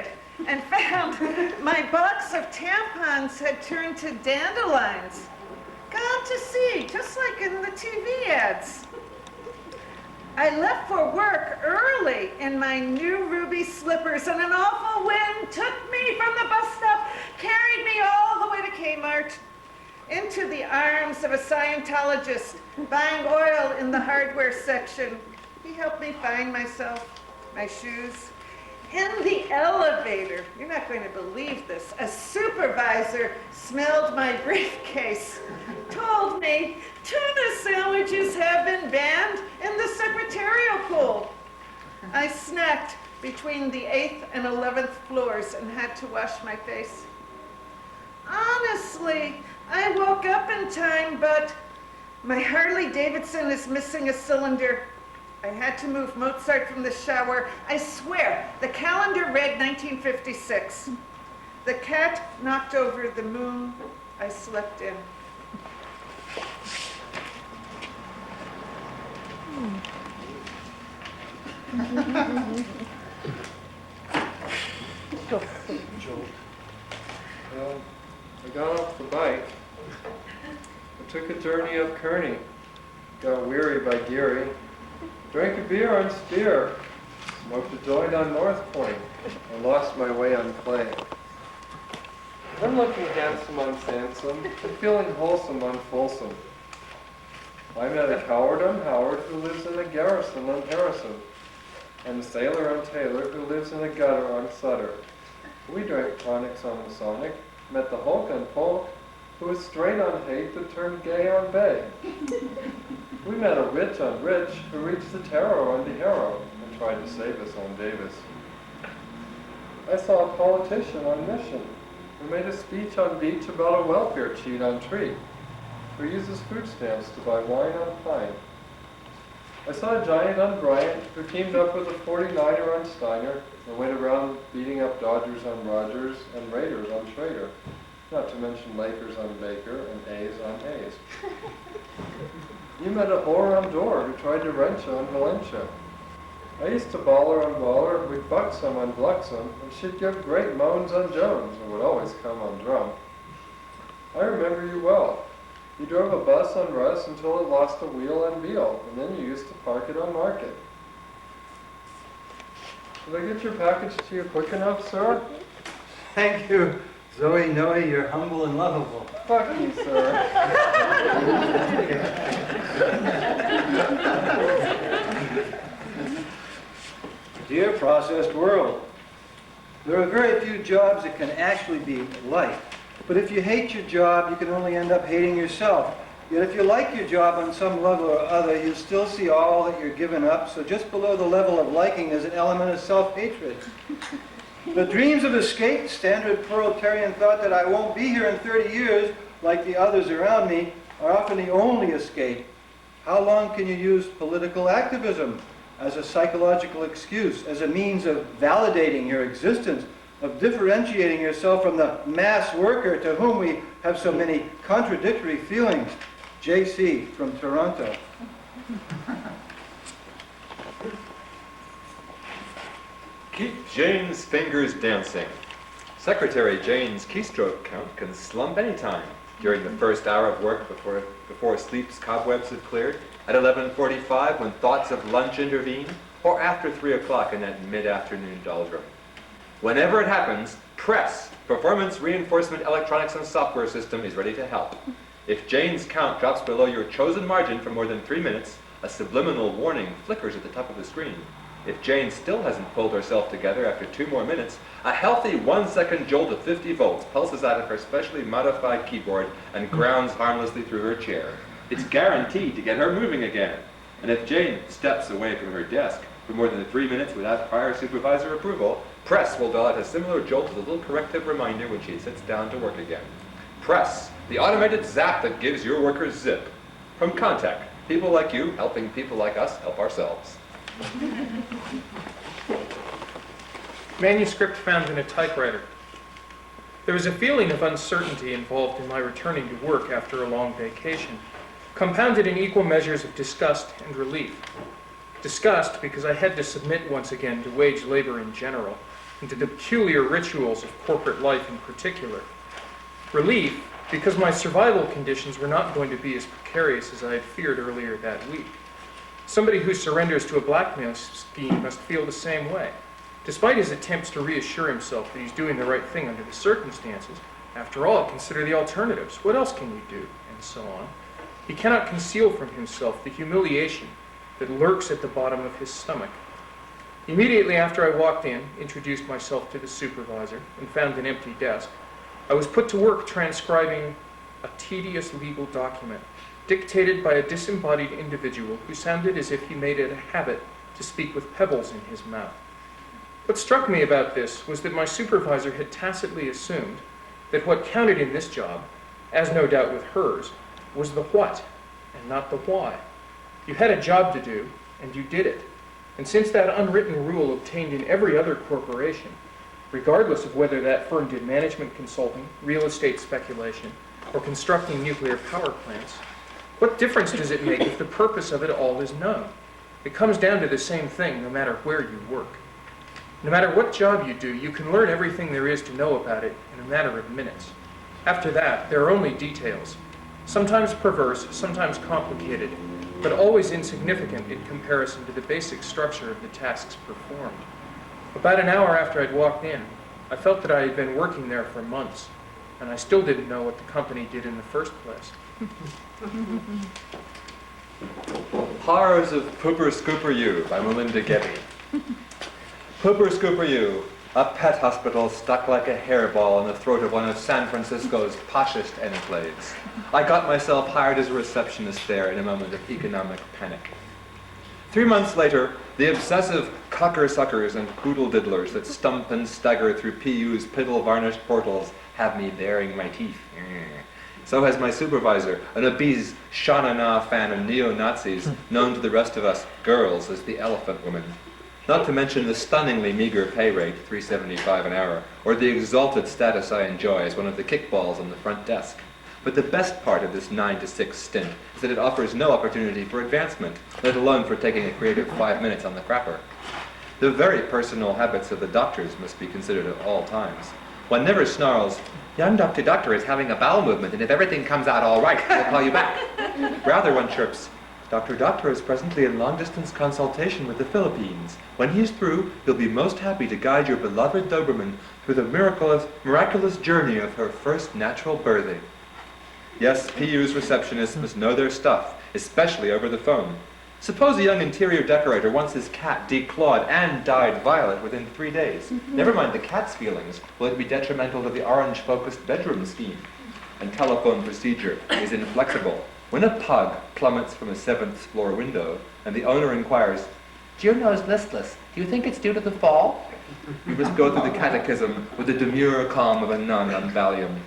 period and found my box of tampons had turned to dandelions. God to see, just like in the TV ads. I left for work early in my new ruby slippers, and an awful wind took me from the bus stop, carried me all the way to Kmart, into the arms of a Scientologist buying oil in the hardware section. He helped me find myself, my shoes. In the elevator, you're not going to believe this, a supervisor smelled my briefcase, told me tuna sandwiches have been banned in the secretarial pool. I snacked between the 8th and 11th floors and had to wash my face. Honestly, I woke up in time, but my Harley Davidson is missing a cylinder. I had to move Mozart from the shower. I swear, the calendar read 1956. The cat knocked over the moon. I slept in. I got off the bike. I took a journey up Kearney. Got weary by Geary. Drank a beer on Spear. Smoked a joint on North Point. I lost my way on Clay. I'm looking handsome on Sansom and feeling wholesome on Folsom. I met a coward on Howard who lives in a garrison on Harrison, and a sailor on Taylor who lives in a gutter on Sutter. We drank tonics on Masonic, met the Hulk on Polk, who was straight on hate that turned gay on Bay. We met a rich on Rich who reached the tarot on DeHarrow and tried to save us on Davis. I saw a politician on Mission who made a speech on Beach about a welfare cheat on Tree, who uses food stamps to buy wine on Pine. I saw a giant on Bryant who teamed up with a 49er on Steiner and went around beating up Dodgers on Rogers and Raiders on Schrader, not to mention Lakers on Baker and A's on Hayes. You met a whore on Dorr who tried to wrench on Valencia. I used to baller on Waller, we'd buck some on Bluxom, and she'd give great moans on Jones, and would always come on drum. I remember you well. You drove a bus on Russ until it lost a wheel on Beale, and then you used to park it on Market. Did I get your package to you quick enough, sir? Thank you, Zoe Noe, you're humble and lovable. Fuck you, sir. Dear processed world, there are very few jobs that can actually be liked. But if you hate your job, you can only end up hating yourself. Yet if you like your job on some level or other, you still see all that you're giving up. So just below the level of liking is an element of self-hatred. The dreams of escape, standard proletarian thought that I won't be here in 30 years like the others around me, are often the only escape. How long can you use political activism as a psychological excuse, as a means of validating your existence, of differentiating yourself from the mass worker to whom we have so many contradictory feelings? JC from Toronto. Keep Jane's fingers dancing. Secretary Jane's keystroke count can slump anytime during the first hour of work before sleep's cobwebs have cleared, at 11:45 when thoughts of lunch intervene, or after 3 o'clock in that mid-afternoon doldrum. Whenever it happens, Press, Performance Reinforcement Electronics and Software System, is ready to help. If Jane's count drops below your chosen margin for more than 3 minutes, a subliminal warning flickers at the top of the screen. If Jane still hasn't pulled herself together after 2 more minutes, a healthy 1-second jolt of 50 volts pulses out of her specially modified keyboard and grounds harmlessly through her chair. It's guaranteed to get her moving again. And if Jane steps away from her desk for more than 3 minutes without prior supervisor approval, Press will dial out a similar jolt as a little corrective reminder when she sits down to work again. Press, the automated zap that gives your workers zip. From Contact, people like you helping people like us help ourselves. Manuscript found in a typewriter. There was a feeling of uncertainty involved in my returning to work after a long vacation, compounded in equal measures of disgust and relief. Disgust because I had to submit once again to wage labor in general, and to the peculiar rituals of corporate life in particular. Relief, because my survival conditions were not going to be as precarious as I had feared earlier that week. Somebody who surrenders to a blackmail scheme must feel the same way. Despite his attempts to reassure himself that he's doing the right thing under the circumstances, after all, consider the alternatives. What else can you do? And so on. He cannot conceal from himself the humiliation that lurks at the bottom of his stomach. Immediately after I walked in, introduced myself to the supervisor, and found an empty desk, I was put to work transcribing a tedious legal document, dictated by a disembodied individual who sounded as if he made it a habit to speak with pebbles in his mouth. What struck me about this was that my supervisor had tacitly assumed that what counted in this job, as no doubt with hers, was the what and not the why. You had a job to do, and you did it. And since that unwritten rule obtained in every other corporation, regardless of whether that firm did management consulting, real estate speculation, or constructing nuclear power plants, what difference does it make if the purpose of it all is known? It comes down to the same thing no matter where you work. No matter what job you do, you can learn everything there is to know about it in a matter of minutes. After that, there are only details, sometimes perverse, sometimes complicated, but always insignificant in comparison to the basic structure of the tasks performed. About an hour after I'd walked in, I felt that I had been working there for months, and I still didn't know what the company did in the first place. Horrors of Pooper Scooper You by Melinda Gebbie. Pooper Scooper You, a pet hospital stuck like a hairball in the throat of one of San Francisco's poshest enclaves. I got myself hired as a receptionist there in a moment of economic panic. 3 months later, the obsessive cocker-suckers and poodle-diddlers that stump and stagger through PU's piddle-varnished portals have me baring my teeth. So has my supervisor, an obese Shana Na fan of neo-Nazis, known to the rest of us girls as the Elephant Woman. Not to mention the stunningly meager pay rate, $3.75 an hour, or the exalted status I enjoy as one of the kickballs on the front desk. But the best part of this 9 to 6 stint is that it offers no opportunity for advancement, let alone for taking a creative 5 minutes on the crapper. The very personal habits of the doctors must be considered at all times. One never snarls, "Young Doctor is having a bowel movement, and if everything comes out all right, we'll call you back." Rather, one chirps, Doctor is presently in long-distance consultation with the Philippines. When he's through, he'll be most happy to guide your beloved Doberman through the miraculous journey of her first natural birthing." Yes, PU's receptionists must know their stuff, especially over the phone. Suppose a young interior decorator wants his cat declawed and dyed violet within 3 days. Never mind the cat's feelings. Will it be detrimental to the orange-focused bedroom scheme? And telephone procedure is inflexible. When a pug plummets from a 7th floor window and the owner inquires, "Is your nose listless? Do you think it's due to the fall?" You must go through the catechism with the demure calm of a nun on Valium.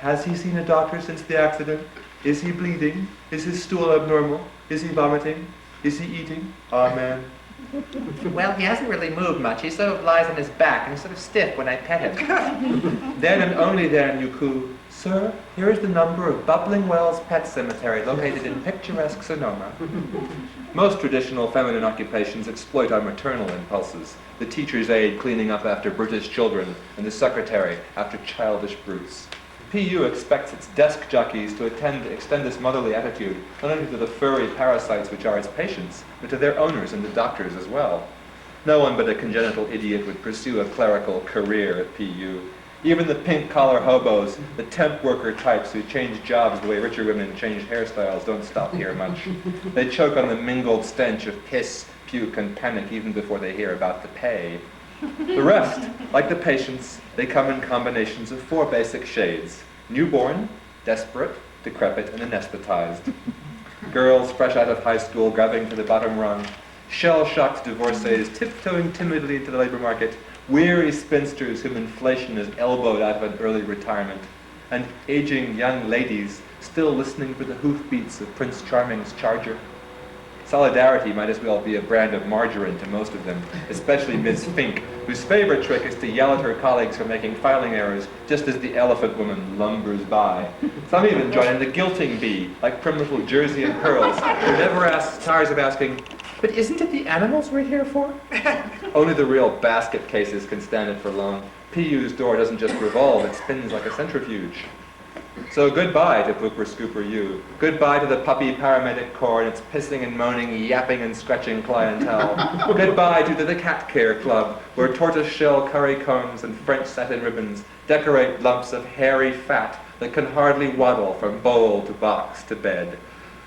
Has he seen a doctor since the accident? Is he bleeding? Is his stool abnormal? Is he vomiting? Is he eating? Amen. Well, he hasn't really moved much. He sort of lies on his back and he's sort of stiff when I pet him. Then and only then you coo, "Sir, here is the number of Bubbling Wells Pet Cemetery located in picturesque Sonoma." Most traditional feminine occupations exploit our maternal impulses. The teacher's aide cleaning up after British children, and the secretary after childish brutes. PU expects its desk jockeys to extend this motherly attitude not only to the furry parasites which are its patients, but to their owners and the doctors as well. No one but a congenital idiot would pursue a clerical career at PU. Even the pink-collar hobos, the temp worker types who change jobs the way richer women change hairstyles, don't stop here much. They choke on the mingled stench of piss, puke, and panic even before they hear about the pay. The rest, like the patients, they come in combinations of 4 basic shades: newborn, desperate, decrepit, and anesthetized. Girls fresh out of high school grabbing for the bottom rung, shell-shocked divorcees tiptoeing timidly into the labor market, weary spinsters whom inflation has elbowed out of an early retirement, and aging young ladies still listening for the hoofbeats of Prince Charming's charger. Solidarity might as well be a brand of margarine to most of them, especially Ms. Fink, whose favorite trick is to yell at her colleagues for making filing errors just as the Elephant Woman lumbers by. Some even join in the guilting bee, like prim little Jersey and Pearls, who never tires of asking, "But isn't it the animals we're here for?" Only the real basket cases can stand it for long. PU's door doesn't just revolve, it spins like a centrifuge. So goodbye to Pooper Scooper U. Goodbye to the puppy paramedic corps and its pissing and moaning, yapping and scratching clientele. Goodbye to the cat care club, where tortoiseshell curry combs and French satin ribbons decorate lumps of hairy fat that can hardly waddle from bowl to box to bed.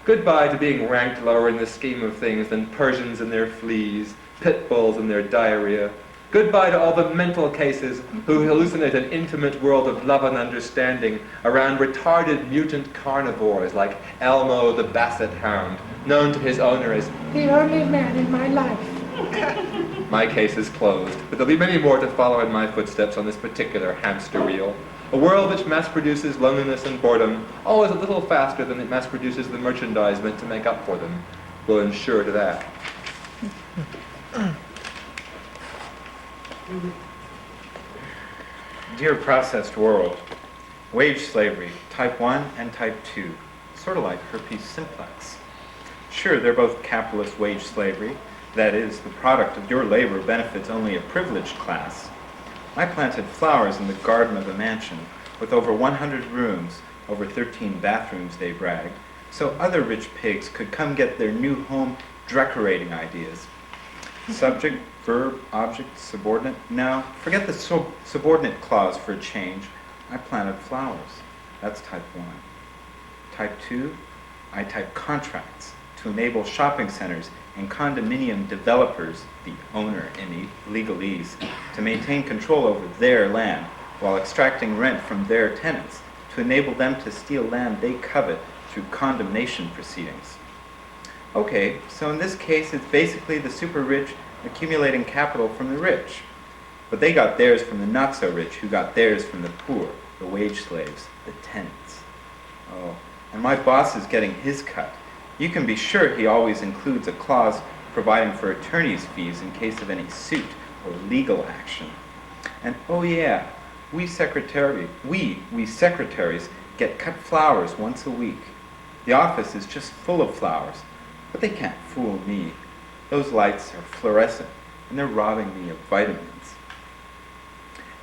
Goodbye to being ranked lower in the scheme of things than Persians and their fleas, pit bulls and their diarrhea. Goodbye to all the mental cases who hallucinate an intimate world of love and understanding around retarded mutant carnivores like Elmo the Basset Hound, known to his owner as the only man in my life. My case is closed, but there'll be many more to follow in my footsteps on this particular hamster wheel. A world which mass-produces loneliness and boredom, always a little faster than it mass-produces the merchandise meant to make up for them, will ensure to that. Dear processed world, wage slavery, type 1 and type 2, sort of like herpes simplex. Sure, they're both capitalist wage slavery, that is, the product of your labor benefits only a privileged class. I planted flowers in the garden of a mansion with over 100 rooms, over 13 bathrooms, they bragged, so other rich pigs could come get their new home decorating ideas. Subject, verb, object, subordinate. No, forget the subordinate clause for a change. I planted flowers. That's type 1. Type 2, I type contracts to enable shopping centers and condominium developers, the owner in legalese, to maintain control over their land while extracting rent from their tenants to enable them to steal land they covet through condemnation proceedings. Okay, so in this case, it's basically the super rich accumulating capital from the rich. But they got theirs from the not so rich, who got theirs from the poor, the wage slaves, the tenants. Oh, and my boss is getting his cut. You can be sure he always includes a clause providing for attorney's fees in case of any suit or legal action. And oh yeah, we secretaries get cut flowers once a week. The office is just full of flowers, but they can't fool me. Those lights are fluorescent, and they're robbing me of vitamins.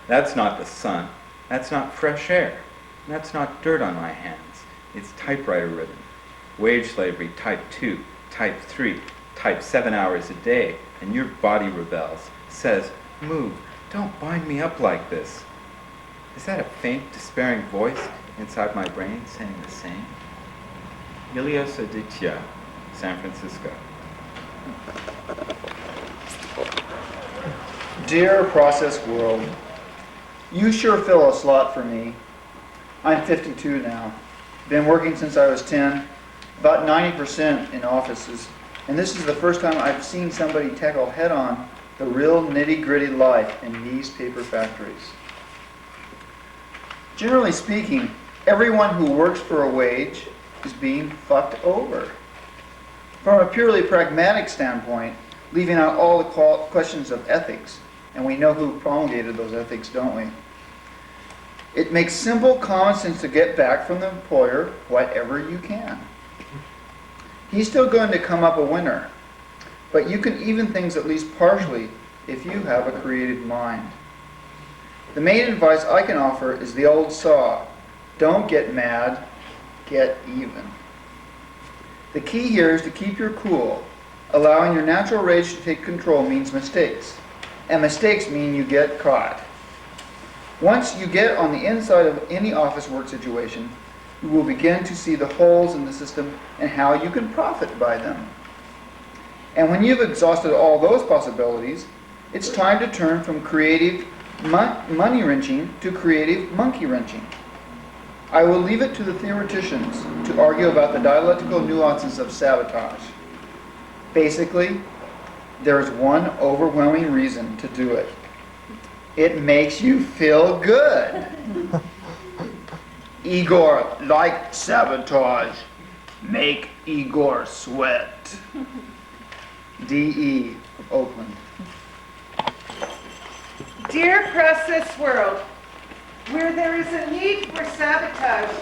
That's not the sun. That's not fresh air. And that's not dirt on my hands. It's typewriter ribbon. Wage slavery type 2, type 3, type 7 hours a day, and your body rebels, says, move, don't bind me up like this. Is that a faint, despairing voice inside my brain saying the same? Ilios Aditya, San Francisco. Dear processed world, you sure fill a slot for me. I'm 52 now. Been working since I was 10, about 90% in offices, and this is the first time I've seen somebody tackle head-on the real nitty-gritty life in these paper factories. Generally speaking, everyone who works for a wage is being fucked over. From a purely pragmatic standpoint, leaving out all the questions of ethics, and we know who promulgated those ethics, don't we? It makes simple common sense to get back from the employer whatever you can. He's still going to come up a winner, but you can even things at least partially if you have a creative mind. The main advice I can offer is the old saw: don't get mad, get even. The key here is to keep your cool. Allowing your natural rage to take control means mistakes, and mistakes mean you get caught. Once you get on the inside of any office work situation, you will begin to see the holes in the system and how you can profit by them. And when you've exhausted all those possibilities, it's time to turn from creative money wrenching to creative monkey wrenching. I will leave it to the theoreticians to argue about the dialectical nuances of sabotage. Basically, there is one overwhelming reason to do it. It makes you feel good. Igor liked sabotage. Make Igor sweat. D.E. of Oakland. Dear process world, where there is a need for sabotage,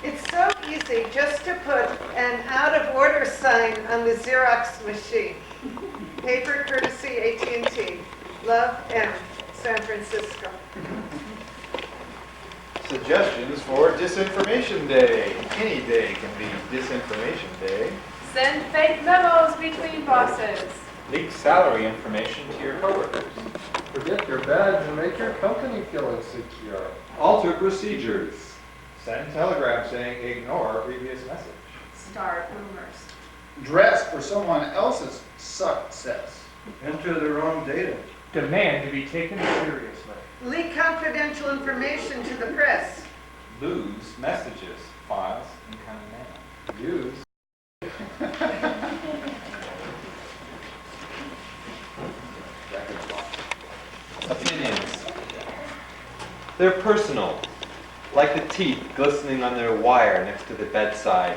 it's so easy just to put an out of order sign on the Xerox machine. Paper courtesy AT&T. Love, M. San Francisco. Suggestions for Disinformation Day. Any day can be Disinformation Day. Send fake memos between bosses. Leak salary information to your coworkers. Forget your badge and make your company feel insecure. Alter procedures. Send telegram saying ignore previous message. Start rumors. Dress for someone else's success. Enter the wrong data. Demand to be taken seriously. Leak confidential information to the press. Lose messages, files, incoming mail. Use. Opinions. They're personal, like the teeth glistening on their wire next to the bedside,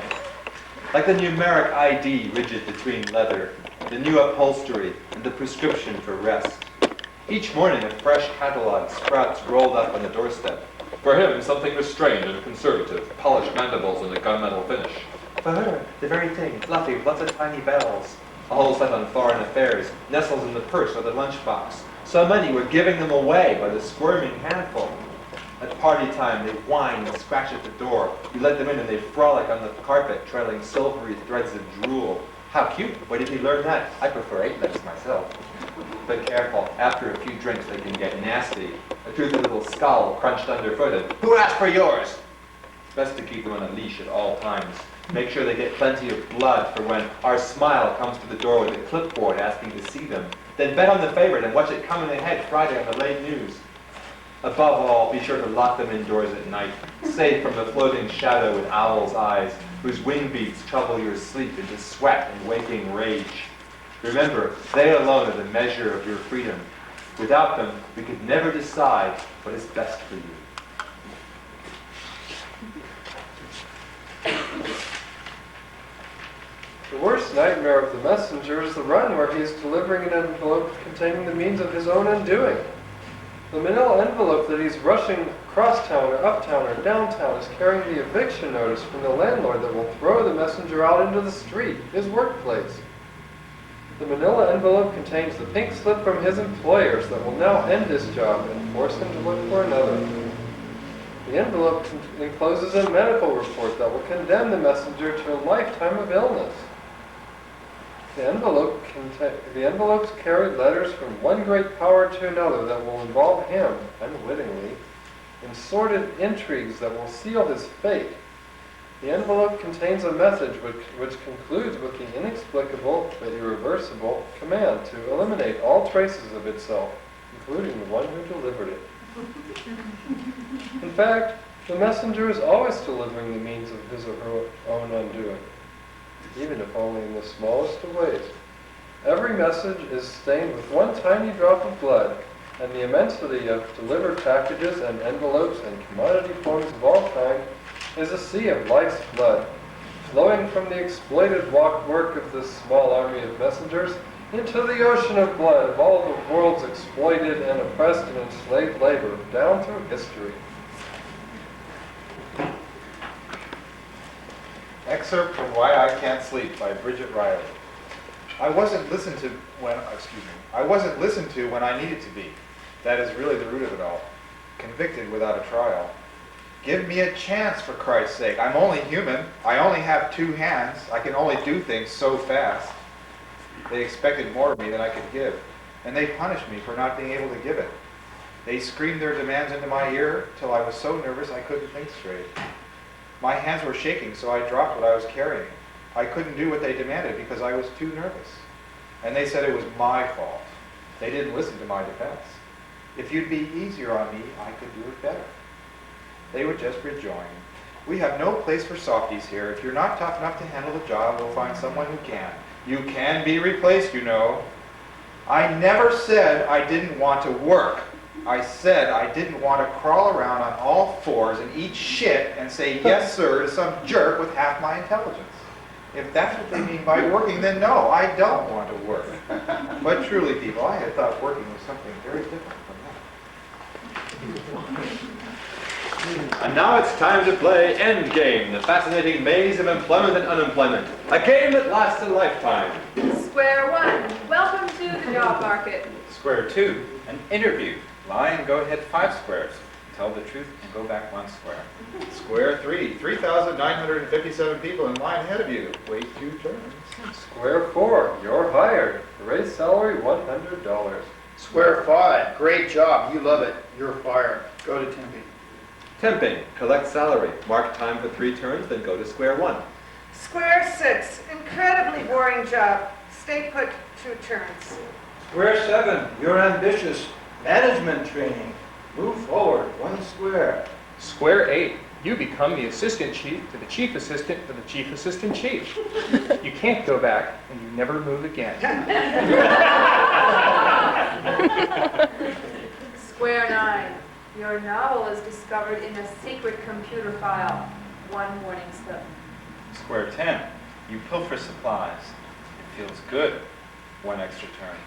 like the numeric ID rigid between leather, the new upholstery, and the prescription for rest. Each morning a fresh catalog sprouts rolled up on the doorstep. For him, something restrained and conservative, polished mandibles and a gunmetal finish. For her, the very thing, fluffy, with lots of tiny bells. All set on foreign affairs, nestles in the purse or the lunchbox. So many we're giving them away by the squirming handful. At party time, they whine and scratch at the door. You let them in and they frolic on the carpet, trailing silvery threads of drool. How cute! Where did he learn that? I prefer 8-legs myself. But careful, after a few drinks they can get nasty. A toothy little skull crunched underfoot and, who asked for yours? It's best to keep them on a leash at all times. Make sure they get plenty of blood for when our smile comes to the door with a clipboard asking to see them. Then bet on the favorite and watch it coming ahead Friday on the late news. Above all, be sure to lock them indoors at night, safe from the floating shadow with owl's eyes, whose wing beats trouble your sleep into sweat and waking rage. Remember, they alone are the measure of your freedom. Without them, we could never decide what is best for you. The worst nightmare of the messenger is the run where he is delivering an envelope containing the means of his own undoing. The manila envelope that he's rushing across town or uptown or downtown is carrying the eviction notice from the landlord that will throw the messenger out into the street, his workplace. The manila envelope contains the pink slip from his employers that will now end his job and force him to look for another. The envelope encloses a medical report that will condemn the messenger to a lifetime of illness. The envelopes carry letters from one great power to another that will involve him, unwittingly, in sordid intrigues that will seal his fate. The envelope contains a message which concludes with the inexplicable but irreversible command to eliminate all traces of itself, including the one who delivered it. In fact, the messenger is always delivering the means of his or her own undoing, even if only in the smallest of ways. Every message is stained with one tiny drop of blood, and the immensity of delivered packages and envelopes and commodity forms of all kinds is a sea of life's blood, flowing from the exploited work of this small army of messengers into the ocean of blood of all the world's exploited and oppressed and enslaved labor, down through history. Excerpt from Why I Can't Sleep by Bridget Riley. I wasn't listened to when I needed to be. That is really the root of it all. Convicted without a trial. Give me a chance, for Christ's sake. I'm only human. I only have 2 hands. I can only do things so fast. They expected more of me than I could give, and they punished me for not being able to give it. They screamed their demands into my ear till I was so nervous I couldn't think straight. My hands were shaking, so I dropped what I was carrying. I couldn't do what they demanded because I was too nervous. And they said it was my fault. They didn't listen to my defense. If you'd be easier on me, I could do it better. They would just rejoin. We have no place for softies here. If you're not tough enough to handle the job, we'll find someone who can. You can be replaced, you know. I never said I didn't want to work. I said I didn't want to crawl around on all fours and eat shit and say yes sir to some jerk with half my intelligence. If that's what they mean by working, then no, I don't want to work. But truly, people, I had thought working was something very different from that. And now it's time to play Endgame, the fascinating maze of employment and unemployment. A game that lasts a lifetime. Square one. Welcome to the job market. Square 2, an interview. Lie and go ahead 5 squares. Tell the truth and go back 1 square. Square 3, 3,957 people in line ahead of you. Wait 2 turns. Square 4, you're hired. Raise salary $100. Square 5, great job, you love it, you're fired. Go to temping. Temping, collect salary. Mark time for 3 turns, then go to square 1. Square 6, incredibly boring job. Stay put 2 turns. Square 7, you're ambitious. Management training. Move forward 1 square. Square 8, you become the assistant chief to the chief assistant to the chief assistant chief. You can't go back, and you never move again. Square 9, your novel is discovered in a secret computer file. 1 warning slip. Square 10, you pilfer supplies. It feels good. 1 extra turn.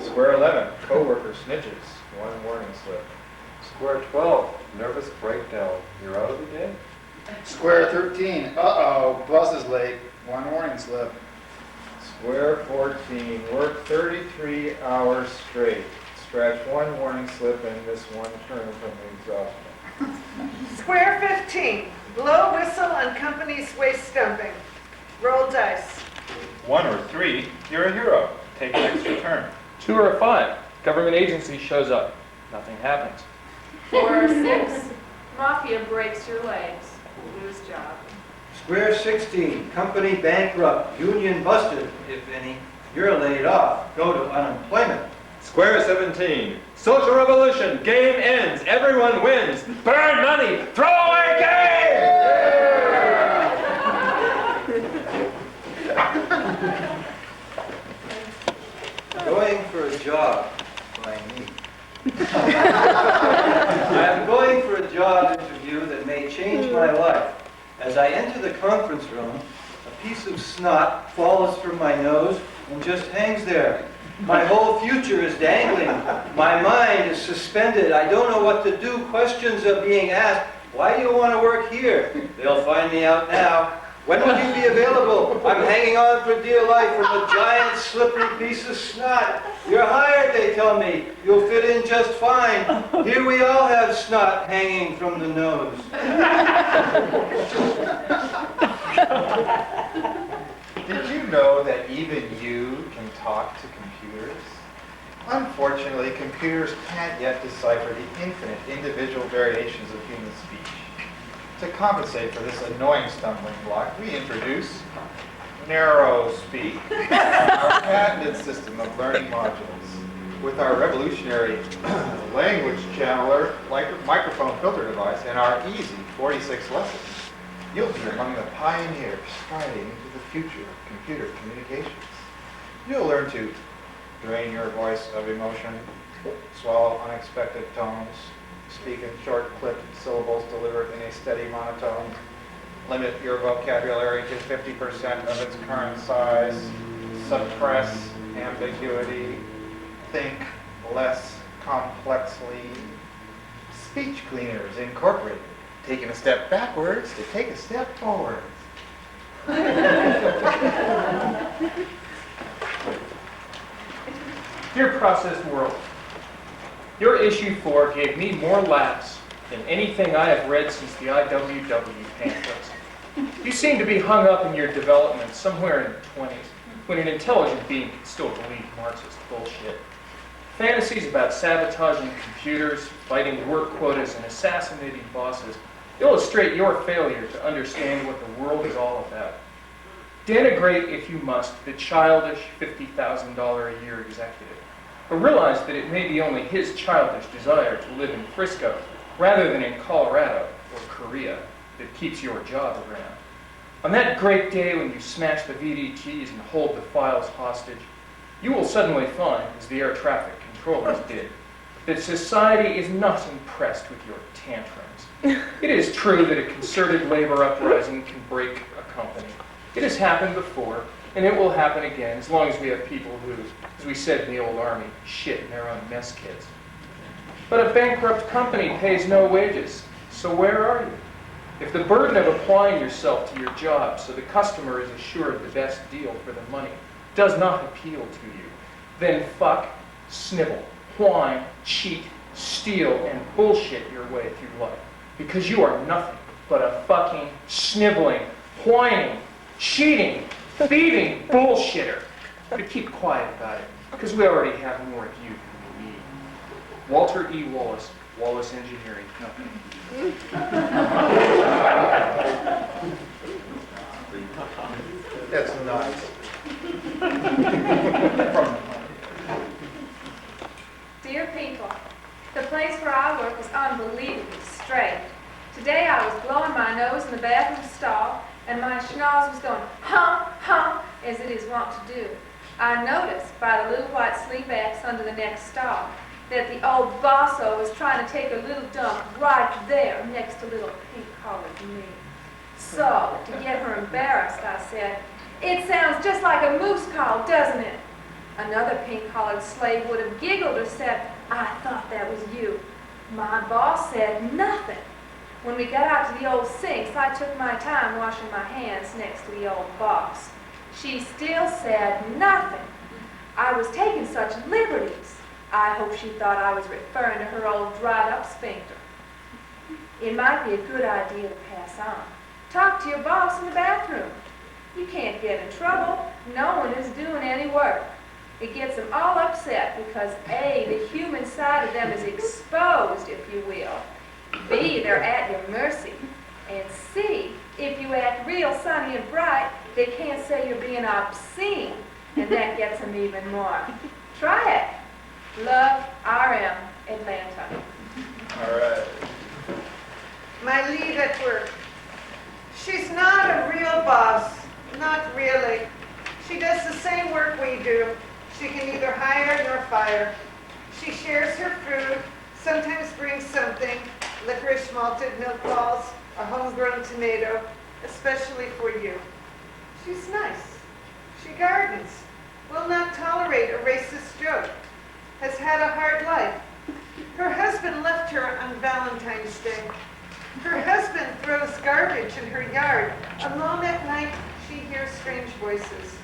Square 11, coworker snitches. 1 warning slip. Square 12, nervous breakdown. You're out of the game? Square 13, uh-oh, bus is late. 1 warning slip. Square 14, work 33 hours straight. Scratch 1 warning slip and miss 1 turn from exhaustion. Square 15, blow whistle on company's waste dumping. Roll dice. 1 or 3, you're a hero. Take an extra turn. 2 or 5, government agency shows up. Nothing happens. 4 or 6, mafia breaks your legs. Lose job. Square 16, company bankrupt. Union busted, if any. You're laid off. Go to unemployment. Square 17, social revolution. Game ends. Everyone wins. Burn money. Throw away game! Going for a job by me. I am going for a job interview that may change my life. As I enter the conference room, a piece of snot falls from my nose and just hangs there. My whole future is dangling. My mind is suspended. I don't know what to do. Questions are being asked. Why do you want to work here? They'll find me out now. When will you be available? I'm hanging on for dear life from a giant slippery piece of snot. You're hired, they tell me. You'll fit in just fine. Here we all have snot hanging from the nose. Did you know that even you can talk to computers? Unfortunately, computers can't yet decipher the infinite individual variations of human speech. To compensate for this annoying stumbling block, we introduce NarrowSpeak, our patented system of learning modules. With our revolutionary language channeler, microphone filter device, and our easy 46 lessons, you'll be among the pioneers striding into the future of computer communications. You'll learn to drain your voice of emotion, swallow unexpected tones, speak in short, clipped syllables delivered in a steady monotone, limit your vocabulary to 50% of its current size, suppress ambiguity, think less complexly. Speech Cleaners Incorporated, taking a step backwards to take a step forward. Dear Processed World, your issue 4 gave me more laughs than anything I have read since the IWW pamphlets. You seem to be hung up in your development somewhere in the 20s, when an intelligent being could still believe Marxist bullshit. Fantasies about sabotaging computers, fighting work quotas, and assassinating bosses illustrate your failure to understand what the world is all about. Denigrate, if you must, the childish $50,000 a year executive, but realize that it may be only his childish desire to live in Frisco rather than in Colorado or Korea that keeps your job around. On that great day when you smash the VDGs and hold the files hostage, you will suddenly find, as the air traffic controllers did, that society is not impressed with your tantrums. It is true that a concerted labor uprising can break a company. It has happened before, and it will happen again as long as we have people who, as we said in the old army, shit in their own mess kits. But a bankrupt company pays no wages, so where are you? If the burden of applying yourself to your job so the customer is assured the best deal for the money does not appeal to you, then fuck, snivel, whine, cheat, steal, and bullshit your way through life. Because you are nothing but a fucking sniveling, whining, cheating, thieving bullshitter. But keep quiet about it, because we already have more of you than we need. Walter E. Wallace, Wallace Engineering Company. That's nice. Dear people, the place where I work is unbelievably straight. Today I was blowing my nose in the bathroom stall, and my schnoz was going hum, hum, as it is wont to do. I noticed by the little white sleep bags under the next stall that the old bosso was trying to take a little dump right there next to little pink-collared me. So, to get her embarrassed, I said, "It sounds just like a moose call, doesn't it?" Another pink-collared slave would have giggled or said, "I thought that was you." My boss said nothing. When we got out to the old sinks, I took my time washing my hands next to the old boss. She still said nothing. I was taking such liberties. I hope she thought I was referring to her old dried-up sphincter. It might be a good idea to pass on. Talk to your boss in the bathroom. You can't get in trouble. No one is doing any work. It gets them all upset because A, the human side of them is exposed, if you will. B, they're at your mercy. And C, if you act real sunny and bright, they can't say you're being obscene, and that gets them even more. Try it. Love, RM, Atlanta. All right. My lead at work. She's not a real boss. Not really. She does the same work we do. She can neither hire nor fire. She shares her food, sometimes brings something, licorice malted milk balls, a homegrown tomato, especially for you. She's nice. She gardens, will not tolerate a racist joke, has had a hard life. Her husband left her on Valentine's Day. Her husband throws garbage in her yard. Alone at night, she hears strange voices.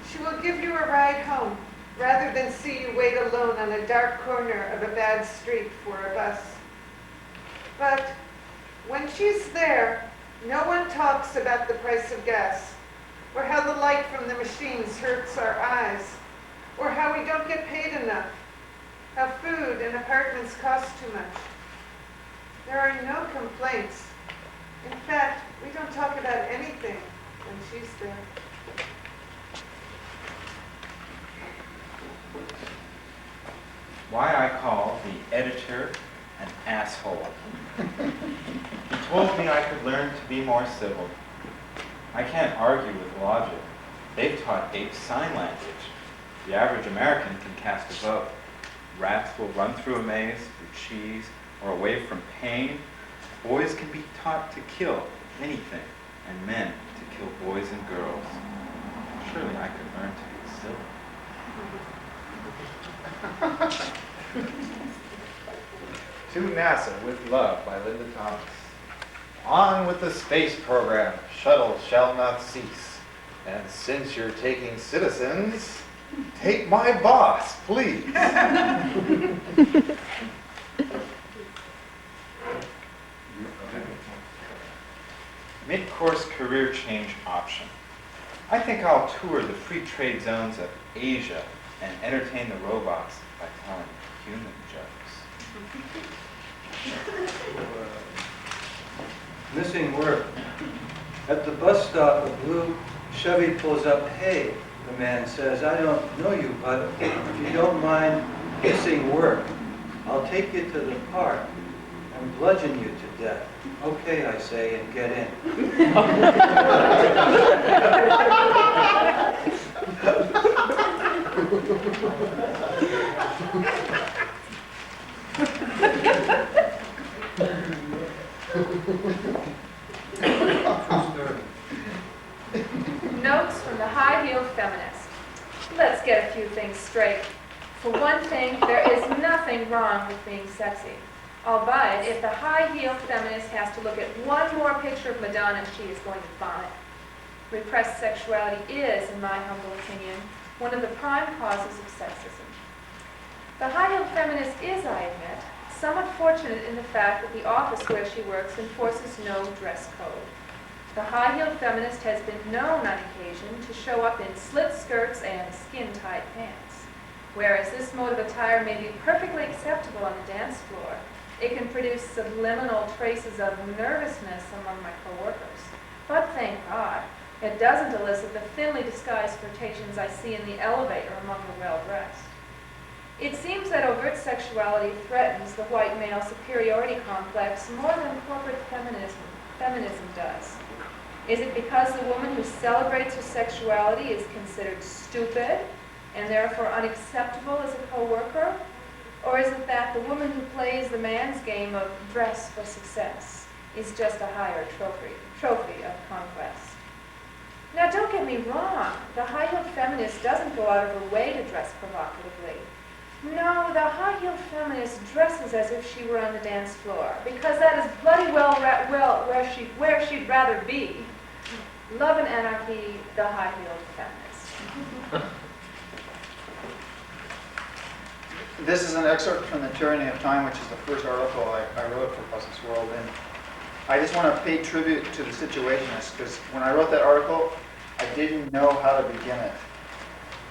She will give you a ride home, rather than see you wait alone on a dark corner of a bad street for a bus. But when she's there, no one talks about the price of gas, or how the light from the machines hurts our eyes, or how we don't get paid enough, how food and apartments cost too much. There are no complaints. In fact, we don't talk about anything when she's there. Why I call the editor an asshole. He told me I could learn to be more civil. I can't argue with logic. They've taught apes sign language. The average American can cast a vote. Rats will run through a maze, through cheese, or away from pain. Boys can be taught to kill anything, and men to kill boys and girls. Surely I could learn to be civil. To NASA with Love by Linda Thomas. On with the space program. Shuttle shall not cease. And since you're taking citizens, take my boss, please. Mid-course career change option. I think I'll tour the free trade zones of Asia and entertain the robots by telling human jokes. Missing work. At the bus stop, a blue Chevy pulls up. "Hey," the man says, "I don't know you, but if you don't mind missing work, I'll take you to the park and bludgeon you to death." "Okay," I say, and get in. Notes from the high-heeled feminist. Let's get a few things straight. For one thing, there is nothing wrong with being sexy. Albeit, if the high-heeled feminist has to look at one more picture of Madonna, she is going to vomit. Repressed sexuality is, in my humble opinion, one of the prime causes of sexism. The high-heeled feminist is, I admit, somewhat fortunate in the fact that the office where she works enforces no dress code. The high-heeled feminist has been known on occasion to show up in slit skirts and skin-tight pants. Whereas this mode of attire may be perfectly acceptable on the dance floor, it can produce subliminal traces of nervousness among my coworkers. But thank God, it doesn't elicit the thinly disguised flirtations I see in the elevator among the well-dressed. It seems that overt sexuality threatens the white male superiority complex more than corporate feminism does. Is it because the woman who celebrates her sexuality is considered stupid and therefore unacceptable as a co-worker? Or is it that the woman who plays the man's game of dress for success is just a higher trophy of conquest? Now, don't get me wrong. The high-heeled feminist doesn't go out of her way to dress provocatively. No, the high-heeled feminist dresses as if she were on the dance floor, because that is bloody well where she'd rather be. Love and Anarchy, the high-heeled feminist. This is an excerpt from The Tyranny of Time, which is the first article I wrote for Puzzle's World. And I just want to pay tribute to the Situationists, because when I wrote that article, I didn't know how to begin it.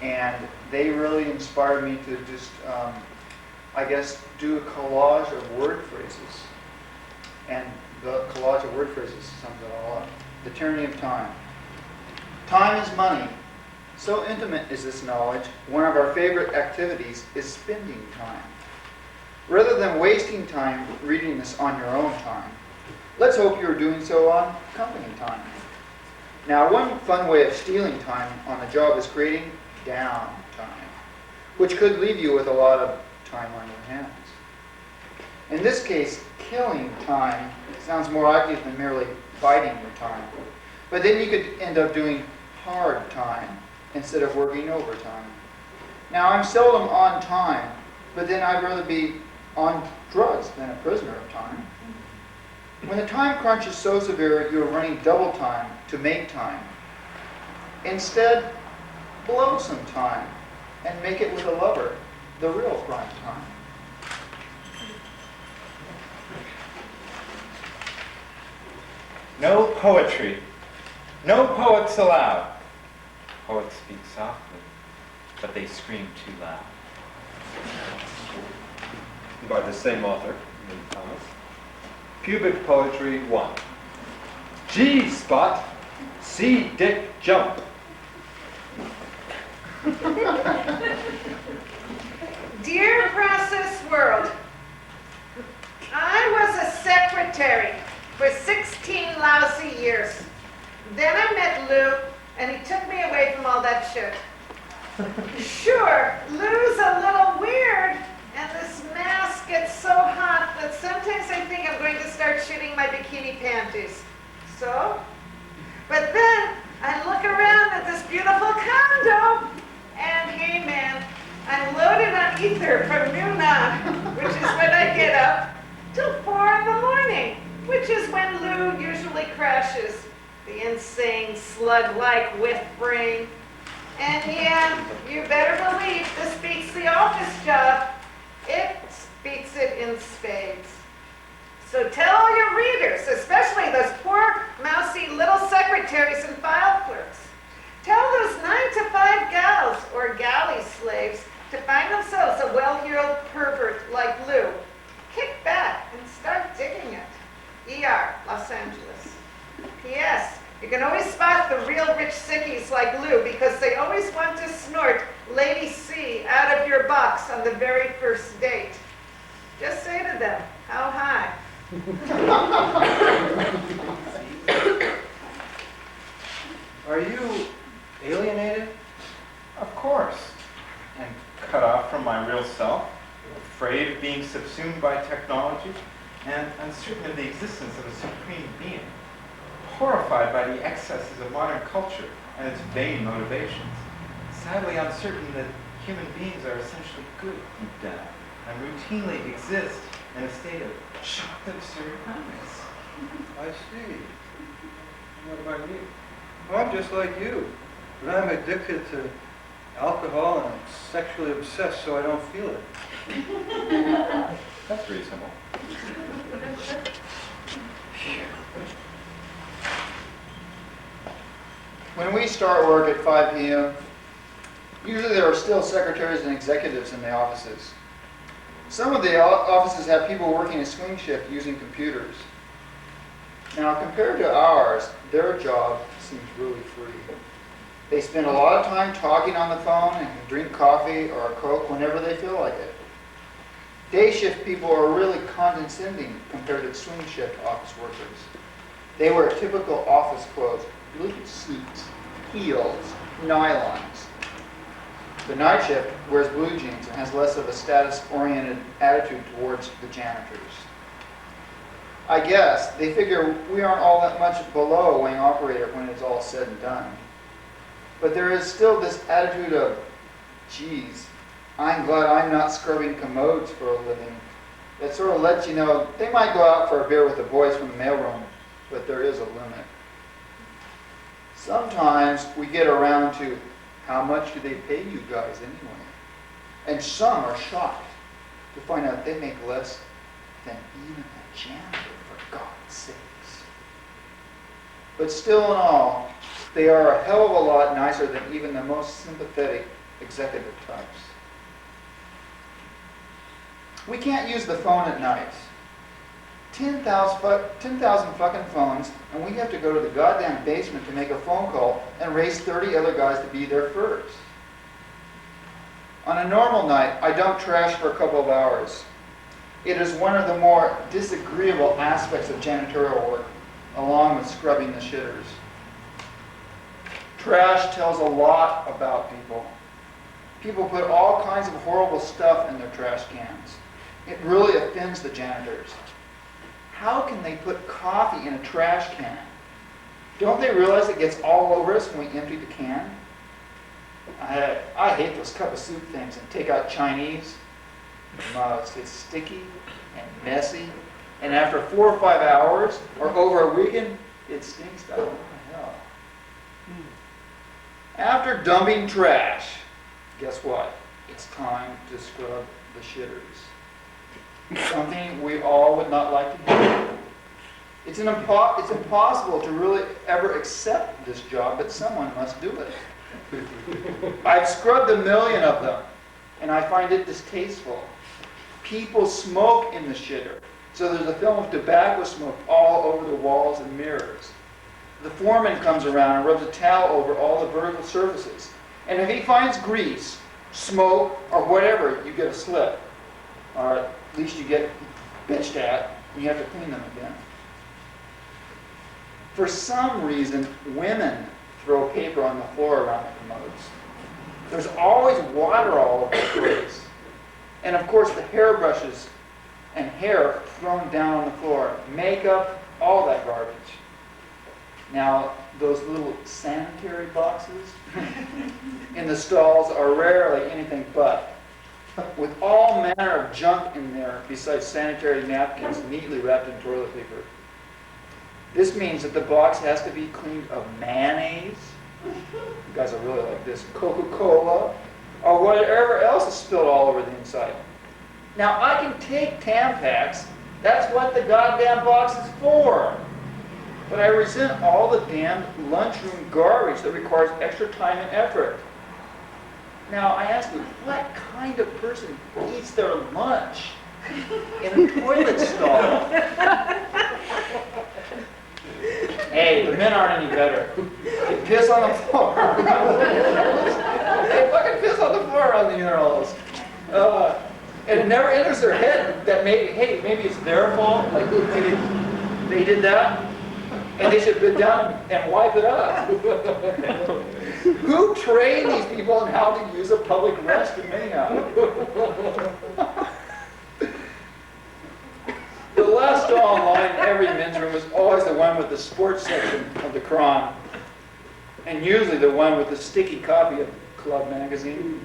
And they really inspired me to just, I guess, do a collage of word phrases. And the collage of word phrases sums it all up. The Tyranny of Time. Time is money. So intimate is this knowledge, one of our favorite activities is spending time. Rather than wasting time reading this on your own time, let's hope you're doing so on company time. Now, one fun way of stealing time on the job is creating downtime, which could leave you with a lot of time on your hands. In this case, killing time sounds more obvious than merely biding your time. But then you could end up doing hard time instead of working overtime. Now, I'm seldom on time, but then I'd rather be on drugs than a prisoner of time. When the time crunch is so severe, you're running double time to make time. Instead, blow some time and make it with a lover, the real prime time. No poetry. No poets allowed. Poets speak softly, but they scream too loud. By the same author, Thomas. Pubic Poetry 1. G spot, see Dick jump. Dear Process World, I was a secretary for 16 lousy years. Then I met Lou, and he took me away from all that shit. Sure, Lou's a little weird, and this mask gets so hot that sometimes I think I'm going to start shitting my bikini panties. So? But then I look around at this beautiful condo, and hey man, I'm loaded on ether from noon on, which is when I get up, till 4 in the morning, which is when Lou usually crashes. The insane slug-like whiff brain. And yeah, you better believe this beats the office job. It beats it in spades. So tell all your readers, especially those poor, mousy little secretaries and file clerks. Tell those 9-to-5 gals or galley slaves to find themselves a well-heeled pervert like Lou. Kick back and start digging it. ER, Los Angeles. P.S. You can always spot the real rich sickies like Lou because they always want to snort Lady C out of your box on the very first date. Just say to them, how high? Are you alienated? Of course. And cut off from my real self, afraid of being subsumed by technology, and uncertain of the existence of a supreme being. Horrified by the excesses of modern culture and its vain motivations. Sadly uncertain that human beings are essentially good deep down and routinely exist in a state of shocked absurd happiness. I see. What about me? Well, I'm just like you, but I'm addicted to Alcohol, and I'm sexually obsessed, so I don't feel it. That's reasonable. When we start work at 5 p.m., usually there are still secretaries and executives in the offices. Some of the offices have people working a swing shift using computers. Now, compared to ours, their job seems really free. They spend a lot of time talking on the phone and can drink coffee or a Coke whenever they feel like it. Day shift people are really condescending compared to swing shift office workers. They wear typical office clothes, blue suits, heels, nylons. The night shift wears blue jeans and has less of a status-oriented attitude towards the janitors. I guess they figure we aren't all that much below a wing operator when it's all said and done. But there is still this attitude of, geez, I'm glad I'm not scrubbing commodes for a living. That sort of lets you know they might go out for a beer with the boys from the mailroom, but there is a limit. Sometimes we get around to, how much do they pay you guys anyway? And some are shocked to find out they make less than even a janitor, for God's sakes. But still in all, they are a hell of a lot nicer than even the most sympathetic executive types. We can't use the phone at night. 10,000 fucking phones, and we have to go to the goddamn basement to make a phone call and raise 30 other guys to be there first. On a normal night, I dump trash for a couple of hours. It is one of the more disagreeable aspects of janitorial work, along with scrubbing the shitters. Trash tells a lot about people. People put all kinds of horrible stuff in their trash cans. It really offends the janitors. How can they put coffee in a trash can? Don't they realize it gets all over us when we empty the can? I hate those cup of soup things and take out Chinese. It's sticky and messy. And after 4 or 5 hours, or over a weekend, it stinks down to hell. After dumping trash, guess what? It's time to scrub the shitters. Something we all would not like to do. It's impossible to really ever accept this job, but someone must do it. I've scrubbed 1 million of them, and I find it distasteful. People smoke in the shitter, so there's a film of tobacco smoke all over the walls and mirrors. The foreman comes around and rubs a towel over all the vertical surfaces, and if he finds grease, smoke, or whatever, you get a slip. Or at least you get bitched at, and you have to clean them again. For some reason, women throw paper on the floor around the commodes. There's always water all over the place. And of course, the hairbrushes and hair thrown down on the floor, makeup, all that garbage. Now, those little sanitary boxes in the stalls are rarely anything but, with all manner of junk in there besides sanitary napkins neatly wrapped in toilet paper. This means that the box has to be cleaned of mayonnaise, you guys are really like this, Coca-Cola, or whatever else is spilled all over the inside. Now, I can take Tampax, that's what the goddamn box is for. But I resent all the damn lunchroom garbage that requires extra time and effort. Now, I ask you, what kind of person eats their lunch in a toilet stall? Hey, the men aren't any better. They piss on the floor. They fucking piss on the floor on the urinals. And it never enters their head that maybe it's their fault. Like, they did that, and they should bend down and wipe it up. Who trained these people on how to use a public restroom anyhow? The last stall in line in every men's room was always the one with the sports section of the Cron, and usually the one with the sticky copy of Club magazine.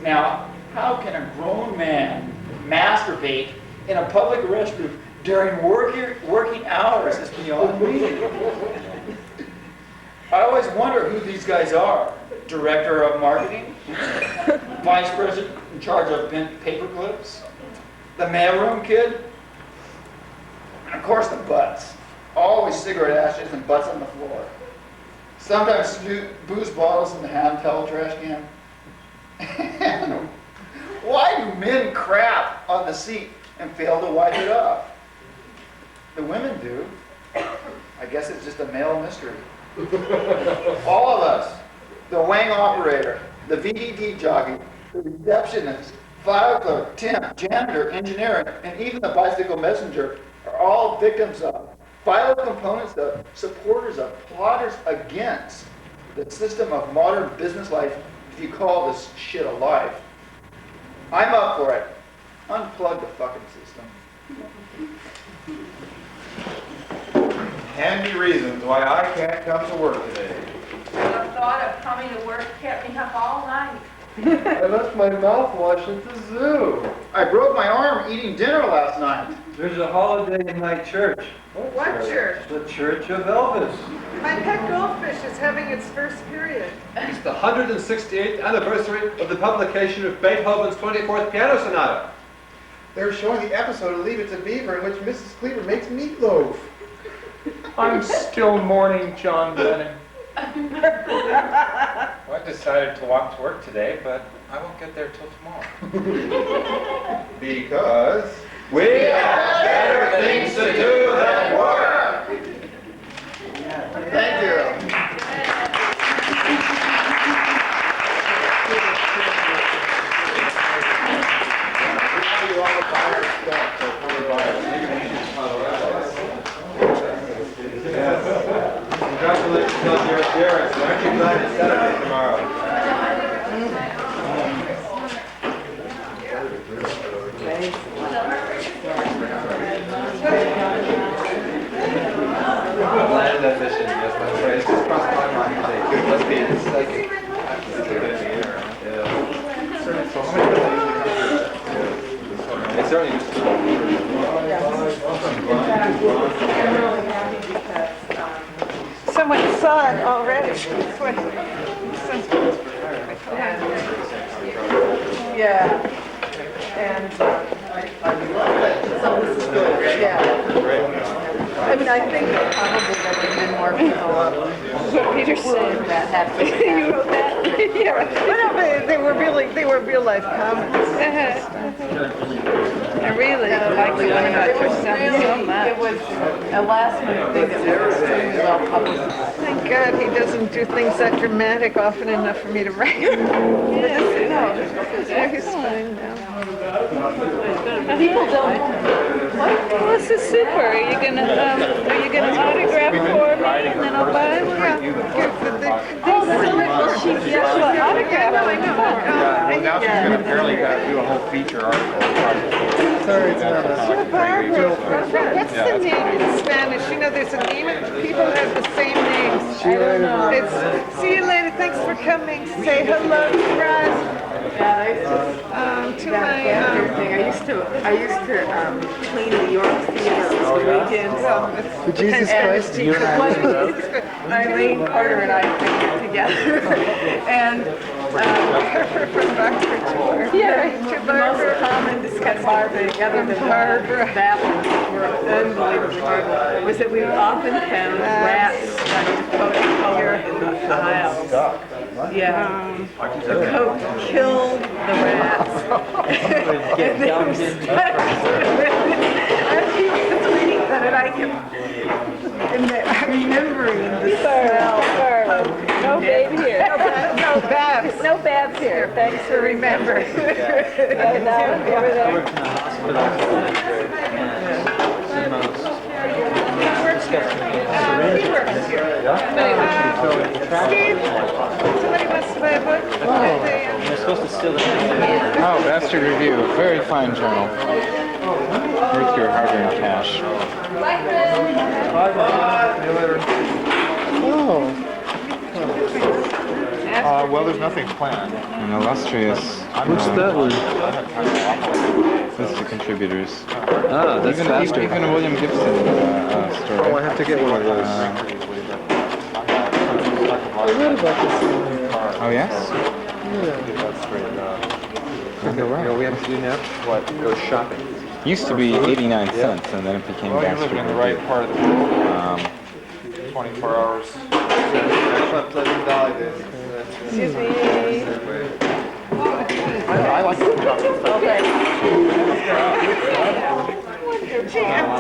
Now, how can a grown man masturbate in a public restroom during working hours is beyond me. I always wonder who these guys are. Director of marketing, vice president in charge of paper clips, the mailroom kid, and of course the butts. Always cigarette ashes and butts on the floor. Sometimes booze bottles in the handheld trash can. And why do men crap on the seat and fail to wipe it off? The women do. I guess it's just a male mystery. All of us, the wang operator, the VDD jockey, the receptionist, file clerk, temp, janitor, engineer, and even the bicycle messenger are all victims of, vital components of, supporters of, plotters against the system of modern business life, if you call this shit a life. I'm up for it. Unplug the fucking system. Handy reasons why I can't come to work today. The thought of coming to work kept me up all night. I left my mouthwash at the zoo. I broke my arm eating dinner last night. There's a holiday night church. What church? The Church of Elvis. My pet goldfish is having its first period. It's the 168th anniversary of the publication of Beethoven's 24th Piano Sonata. They're showing the episode of Leave It to Beaver in which Mrs. Cleaver makes meatloaf. I'm still mourning John Lennon. Well, I decided to walk to work today, but I won't get there till tomorrow. Because We have better things to do than work. Thank you. Congratulations on your appearance. Aren't you glad it's Saturday tomorrow? Land that mission, yes, my phrase just crossed my mind today. Good lesbian is psychic. It certainly used to Someone saw it already. Yeah. And, I mean, I think that probably there would have been more people. What Peter said that happened. You wrote that? Yeah. Well, no, but they were real life comments. I really like the one about yourself so much. It was a last minute thing that was extremely well publicized. Thank God he doesn't do things that dramatic often enough for me to write. Yes, no, he's fine now. People don't. Well, this is super. Are you gonna autograph for me and then I'll buy it? Autograph. Now she's going to apparently do a whole feature article. Sorry, it's not Barbara. What's the name in Spanish? You know, there's a name of people that have the same names. See you later. It's, see you later. Thanks for coming. Say hello to Russ. To my I used to clean New York theaters for weekends. For Jesus Christ. Eileen Carter and I put it together. And the most common discussion other than bathrooms were unbelievably horrible was that we often found rats running Coca-Cola in the aisles. Yeah. The Coke killed the rats. And they were stuck and I kept remembering the smell of Coke. No babe here. No babs. No babs here. Thanks for remembering. He works here. Steve, somebody wants to buy a book? They're supposed to steal it. Oh, Bastard Review. Very fine journal. Worth your hard-earned cash. well, there's nothing planned. An illustrious. What's that one? List of contributors. Ah, that's faster. Even a William Gibson story. Oh, I have to get one of those. read about this in there. Oh, yes? You know what we have to do now? What? Go shopping. Used to be 89 cents, and then it became Well, you're Bastard living in the Review. right part of the world. 24 hours. That's what Pleasant Valley did. Excuse me. I like it. Gee, I'm